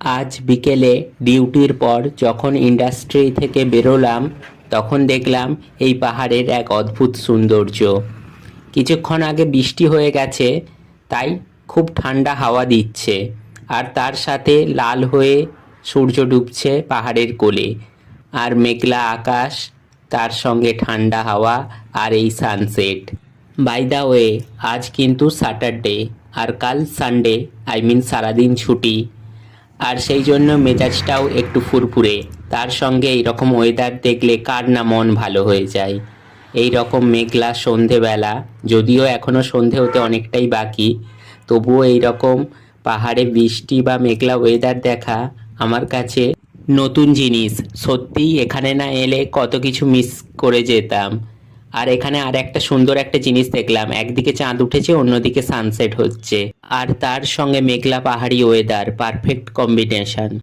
আজ বিকেলে ডিউটির পর যখন ইন্ডাস্ট্রি থেকে বেরোলাম তখন দেখলাম এই পাহাড়ের এক অদ্ভুত সৌন্দর্য। কিছুক্ষণ আগে বৃষ্টি হয়ে গেছে, তাই খুব ঠান্ডা হাওয়া দিচ্ছে। আর তার সাথে লাল হয়ে সূর্য ডুবছে পাহাড়ের কোলে। আর মেঘলা আকাশ, তার সঙ্গে ঠান্ডা হাওয়া আর এই সানসেট। বাই দ্য ওয়ে, আজ কিন্তু স্যাটারডে আর কাল সানডে, সারাদিন ছুটি। আর সেই জন্য মেজাজটাও একটু ফুরফুরে। তার সঙ্গে এইরকম ওয়েদার দেখলে কার না মন ভালো হয়ে যায়। এই রকম মেঘলা সন্ধেবেলা, যদিও এখনও সন্ধে হতে অনেকটাই বাকি, তবুও এই রকম পাহাড়ে বৃষ্টি বা মেঘলা ওয়েদার দেখা আমার কাছে নতুন জিনিস। সত্যিই এখানে না এলে কত কিছু মিস করে যেতাম। আর এখানে আর একটা সুন্দর একটা জিনিস দেখলাম, একদিকে চাঁদ উঠেছে, অন্যদিকে সানসেট হচ্ছে, আর তার সঙ্গে মেঘলা পাহাড়ি ওয়েদার, পারফেক্ট কম্বিনেশন।